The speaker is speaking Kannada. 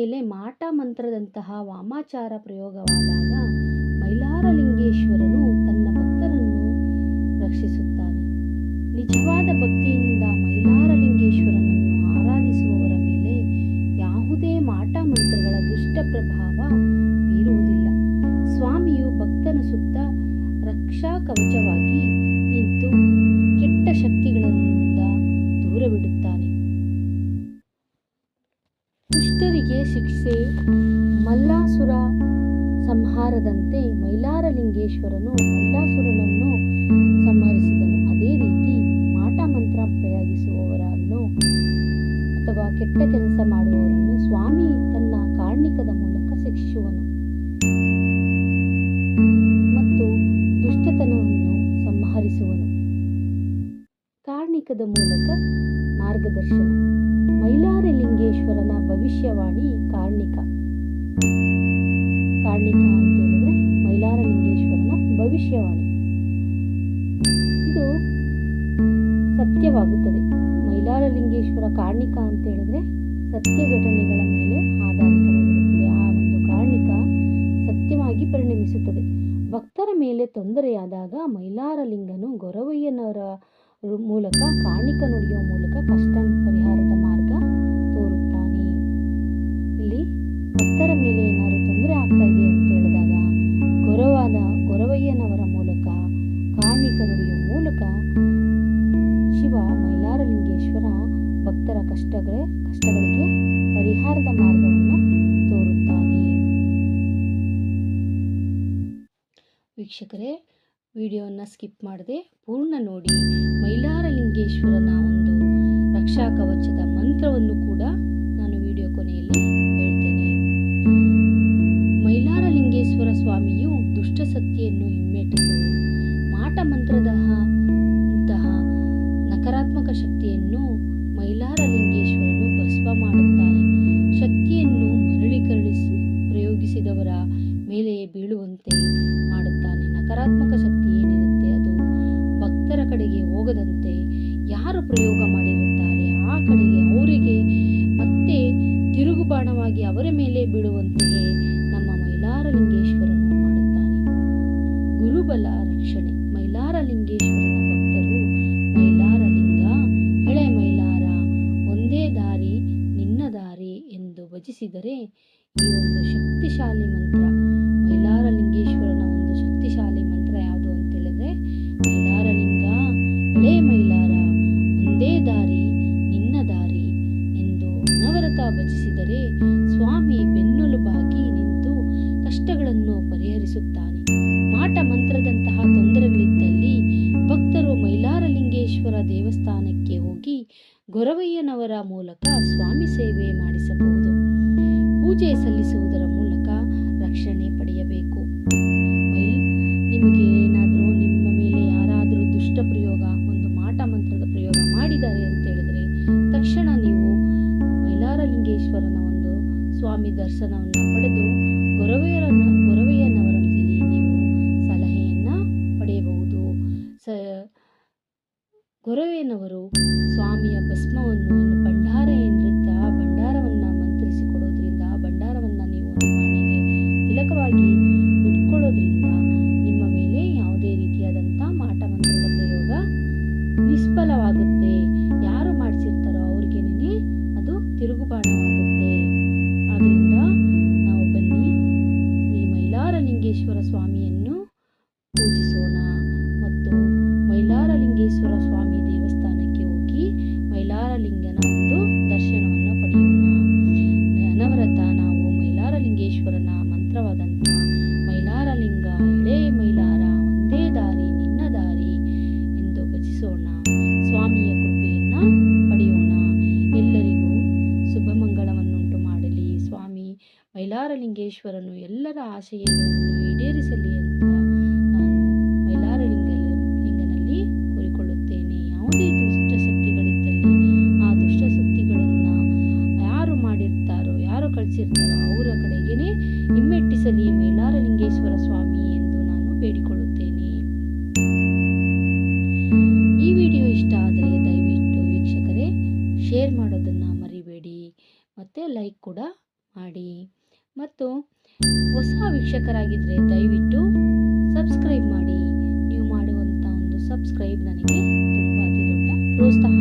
ಮೇಲೆ ಮಾಟ ಮಂತ್ರದಂತಹ ವಾಮಾಚಾರ ಪ್ರಯೋಗವಾದಾಗ ಮೈಲಾರಲಿಂಗೇಶ್ವರನು ತನ್ನ ಭಕ್ತರನ್ನು ರಕ್ಷಿಸುತ್ತಾನೆ. ನಿಜವಾದ ಭಕ್ತಿಯಿಂದ ಮೈಲಾರಲಿಂಗೇಶ್ವರನನ್ನು ಆರಾಧಿಸುವವರ ಮೇಲೆ ಯಾವುದೇ ಮಾಟ ಮಂತ್ರಗಳ ದುಷ್ಟ ಪ್ರಭಾವ ಬೀರುವುದಿಲ್ಲ. ಸ್ವಾಮಿಯು ಭಕ್ತನ ಸುತ್ತ ರಕ್ಷಾ ಕವಚವಾಗಿ ನಿಂತು ಕೆಟ್ಟ ಶಕ್ತಿಗಳಿಂದ ದೂರವಿಡುತ್ತಾನೆ. ದುಷ್ಟರಿಗೆ ಶಿಕ್ಷೆ ಮಲ್ಲಾಸುರ ಸಂಹಾರದಂತೆ ಮೈಲಾರಲಿಂಗೇಶ್ವರನು ಮಲ್ಲಾಸುರನನ್ನು ಸಂಹರಿಸಿದನು. ಅದೇ ರೀತಿ ಮಾಟ ಮಂತ್ರ ಪ್ರಯೋಗಿಸುವವರನ್ನು ಅಥವಾ ಕೆಟ್ಟ ಕೆಲಸ ಮಾಡುವವರನ್ನು ಸ್ವಾಮಿ ತನ್ನ ಕಾರ್ಣಿಕದ ಮೂಲಕ ಶಿಕ್ಷಿಸುವನು ಮತ್ತು ದುಷ್ಟತನವನ್ನು ಸಂಹರಿಸುವನು. ಕಾರ್ಣಿಕದ ಮೂಲಕ ಮಾರ್ಗದರ್ಶನ. ಮೈಲಾರಲಿಂಗೇಶ್ವರನ ಭವಿಷ್ಯವಾಣಿ ಕಾರ್ಣಿಕ. ಕಾರ್ಣಿಕ ಅಂತ ಹೇಳಿದ್ರೆ ಮೈಲಾರಲಿಂಗೇಶ್ವರನ ಭವಿಷ್ಯವಾಣಿ. ಇದು ಸತ್ಯವಾಗುತ್ತದೆ. ಮೈಲಾರಲಿಂಗೇಶ್ವರ ಕಾರ್ಣಿಕ ಅಂತ ಹೇಳಿದ್ರೆ ಸತ್ಯ ಘಟನೆಗಳ ಮೇಲೆ ಆಧಾರಿತವಾಗಿರುತ್ತದೆ. ಆ ಒಂದು ಕಾರ್ಣಿಕ ಸತ್ಯವಾಗಿ ಪರಿಣಮಿಸುತ್ತದೆ. ಭಕ್ತರ ಮೇಲೆ ತೊಂದರೆಯಾದಾಗ ಮೈಲಾರಲಿಂಗನು ಗೊರವಯ್ಯನವರ ಮೂಲಕ ಕಾರ್ಣಿಕ ನುಡಿಯುವ ಮೂಲಕ ಕಷ್ಟ ಪರಿಹಾರದ ಮಾರ್ಗ ತೋರುತ್ತಾನೆ. ಇಲ್ಲಿ ಭಕ್ತರ ಮೇಲೆ ಏನಾದರೂ ತೊಂದರೆ ಆಗ್ತಾ ಇದೆ ಅಂತ ಹೇಳಿದಾಗ ಗೊರವಯ್ಯನವರ ಮೂಲಕ ಕಾರ್ಣಿಕ ನುಡಿಯುವ ಮೂಲಕ ಶಿವ ಮೈಲಾರಲಿಂಗೇಶ್ವರ ಭಕ್ತರ ಕಷ್ಟಗಳಿಗೆ ಪರಿಹಾರದ ಮಾರ್ಗವನ್ನು ತೋರುತ್ತಾನೆ. ವೀಕ್ಷಕರೇ, ವಿಡಿಯೋವನ್ನು ಸ್ಕಿಪ್ ಮಾಡದೆ ಪೂರ್ಣ ನೋಡಿ. ಮೈಲಾರಲಿಂಗೇಶ್ವರನ ಒಂದು ರಕ್ಷಾ ಕವಚದ ಮಂತ್ರವನ್ನು ಕೂಡ ನಾನು ವಿಡಿಯೋ ಕೊನೆಯಲ್ಲಿ ಹೇಳ್ತೇನೆ. ಮೈಲಾರಲಿಂಗೇಶ್ವರ ಸ್ವಾಮಿಯು ದುಷ್ಟಶಕ್ತಿಯನ್ನು ಹಿಮ್ಮೆಟ್ಟಿಸುವನು. ಮಾಟ ಮಂತ್ರದಂತಹ ನಕಾರಾತ್ಮಕ ಶಕ್ತಿಯನ್ನು ಮೈಲಾರಲಿಂಗೇಶ್ವರನು ಭಸ್ಮ ಮಾಡುತ್ತಾನೆ. ಶಕ್ತಿಯನ್ನು ಪ್ರಯೋಗಿಸಿದವರ ಮೇಲೆ ಬೀಳುವಂತೆ ಮಾಡುತ್ತಾನೆ. ನಕಾರಾತ್ಮಕ ಶಕ್ತಿ ಏನಿರುತ್ತೆ ಅದು ಭಕ್ತರ ಕಡೆಗೆ ಹೋಗದಂತೆ ಯಾರು ಪ್ರಯೋಗ ಮಾಡಿರುತ್ತಾರೆ ಆ ಕಡೆಗೆ ಅವರಿಗೆ ಮತ್ತೆ ತಿರುಗುಬಾಣವಾಗಿ ಅವರ ಮೇಲೆ ಬೀಳುವಂತೆಯೇ ನಮ್ಮ ಮೈಲಾರಲಿಂಗೇಶ್ವರನು ಮಾಡುತ್ತಾನೆ. ಗುರುಬಲ ರಕ್ಷಣೆ. ಮೈಲಾರಲಿಂಗೇಶ್ವರನ ಭಕ್ತರು ಮೈಲಾರಲಿಂಗ, ಎಳೆ ಮೈಲಾರ, ಒಂದೇ ದಾರಿ ನಿನ್ನ ದಾರಿ ಎಂದು ಭಜಿಸಿದರೆ ಈ ಒಂದು ಶಕ್ತಿಶಾಲಿ ಮಂತ್ರ, ಮೈಲಾರಲಿಂಗೇಶ್ವರನ ಒಂದು ಶಕ್ತಿಶಾಲಿ ಮಂತ್ರ ಯಾವುದು ಅಂತ ಹೇಳಿದ್ರೆ ಮೈಲಾರಲಿಂಗ, ಎಳೆ ಮೈಲಾರ, ಒಂದೇ ದಾರಿ ನಿನ್ನ ದಾರಿ ಎಂದು ಅನವರತ ಭಜಿಸಿದರೆ ಸ್ವಾಮಿ ಬೆನ್ನೆಲುಬಾಗಿ ನಿಂತು ಕಷ್ಟಗಳನ್ನು ಪರಿಹರಿಸುತ್ತಾನೆ. ಮಾಟ ಮಂತ್ರದಂತಹ ತೊಂದರೆಗಳಿದ್ದಲ್ಲಿ ಭಕ್ತರು ಮೈಲಾರಲಿಂಗೇಶ್ವರ ದೇವಸ್ಥಾನಕ್ಕೆ ಹೋಗಿ ಗೊರವಯ್ಯನವರ ಮೂಲಕ ಸ್ವಾಮಿ ಸೇವೆ ಮಾಡಿಸಬಹುದು. ಪೂಜೆ ಸಲ್ಲಿಸುವುದರ ಮೂಲಕ ರಕ್ಷಣೆ ಪಡೆಯಬೇಕು. ನಿಮಗೆ ಏನಾದರೂ ನಿಮ್ಮ ಮೇಲೆ ಯಾರಾದರೂ ದುಷ್ಟ ಪ್ರಯೋಗ, ಒಂದು ಮಾಟ ಮಂತ್ರದ ಪ್ರಯೋಗ ಮಾಡಿದ್ದಾರೆ ಅಂತ ಹೇಳಿದ್ರೆ ತಕ್ಷಣ ನೀವು ಮೈಲಾರಲಿಂಗೇಶ್ವರನ ಒಂದು ಸ್ವಾಮಿ ದರ್ಶನವನ್ನು ಪಡೆದು ಗೊರವಯ್ಯನವರಲ್ಲಿ ನೀವು ಸಲಹೆಯನ್ನು ಪಡೆಯಬಹುದು. ಗೊರವಯ್ಯನವರು ಸ್ವಾಮಿಯ ಭಸ್ಮವನ್ನು ಭಂಡಾರ ಏನಿರುತ್ತೆ ಆ ಭಂಡಾರವನ್ನು ಮಂತ್ರಿಸಿ ಕೊಡೋದ್ರಿಂದ ಆ ಭಂಡಾರವನ್ನು ನೀವು ನಿಮ್ಮ ಮನೆಗೆ ತಿಲಕವಾಗಿ ಇಟ್ಕೊಳ್ಳೋದ್ರಿಂದ ನಿಮ್ಮ ಮೇಲೆ ಯಾವುದೇ ರೀತಿಯಾದಂಥ ಮಾಟ ಮಂತ್ರದ ಪ್ರಯೋಗ ನಿಷ್ಫಲವಾಗುತ್ತೆ. ಯಾರು ಮಾಡಿಸಿರ್ತಾರೋ ಅವ್ರಿಗೇನೆ ಅದು ತಿರುಗುಬಾಣವಾಗುತ್ತೆ. ಆದ್ದರಿಂದ ನಾವು ಬನ್ನಿ ಶ್ರೀ ಮೈಲಾರಲಿಂಗೇಶ್ವರ ಸ್ವಾಮಿಯನ್ನು ಪೂಜಿಸೋಣ ಮತ್ತು ಮೈಲಾರಲಿಂಗೇಶ್ವರ ಸ್ವಾಮಿ ದೇವಸ್ಥಾನಕ್ಕೆ ಹೋಗಿ ಮೈಲಾರಲಿಂಗನ ಒಂದು ದರ್ಶನವನ್ನು ಪಡೆಯೋಣ. ಅನವರತ ನಾವು ಮೈಲಾರಲಿಂಗೇಶ್ವರನ ಮಂತ್ರವಾದಂಥ ಮೈಲಾರಲಿಂಗ, ಎಳೆ ಮೈಲಾರ, ಒಂದೇ ದಾರಿ ನಿನ್ನ ದಾರಿ ಎಂದು ಭಜಿಸೋಣ. ಸ್ವಾಮಿಯ ಕೃಪೆಯನ್ನು ಪಡೆಯೋಣ. ಎಲ್ಲರಿಗೂ ಶುಭ ಮಂಗಳವನ್ನುಂಟು ಮಾಡಲಿ. ಸ್ವಾಮಿ ಮೈಲಾರಲಿಂಗೇಶ್ವರನು ಎಲ್ಲರ ಆಶಯಗಳನ್ನು ಈಡೇರಿಸಲಿ ಅಂತ ನಾನು ಮೈಲಾರಲಿಂಗನಲ್ಲಿ ಕೋರಿಕೊಳ್ಳುತ್ತೇನೆ. ಯಾವುದೇ ದುಷ್ಟಶಕ್ತಿಗಳಿದ್ದಲ್ಲಿ ಆ ದುಷ್ಟಶಕ್ತಿಗಳನ್ನು ಯಾರು ಮಾಡಿರ್ತಾರೋ, ಯಾರು ಕಳಿಸಿರ್ತಾರೋ ಅವರ ಕಡೆಗೇನೆ ಹಿಮ್ಮೆಟ್ಟಿಸಲಿ ಮೈಲಾರಲಿಂಗೇಶ್ವರ ಸ್ವಾಮಿ ಎಂದು ನಾನು ಬೇಡಿಕೊಳ್ಳುತ್ತೇನೆ. ಈ ವಿಡಿಯೋ ಇಷ್ಟ ಆದರೆ ದಯವಿಟ್ಟು ವೀಕ್ಷಕರೇ ಶೇರ್ ಮಾಡೋದನ್ನು ಮರಿಬೇಡಿ ಮತ್ತು ಲೈಕ್ ಕೂಡ ಮಾಡಿ. ಹೊಸ ವೀಕ್ಷಕರಾಗಿದ್ದರೆ ದಯವಿಟ್ಟು ಸಬ್ಸ್ಕ್ರೈಬ್ ಮಾಡಿ. ನೀವು ಮಾಡುವಂಥ ಒಂದು ಸಬ್ಸ್ಕ್ರೈಬ್ ನನಗೆ ತುಂಬ ಅತಿ ದೊಡ್ಡ ಪ್ರೋತ್ಸಾಹ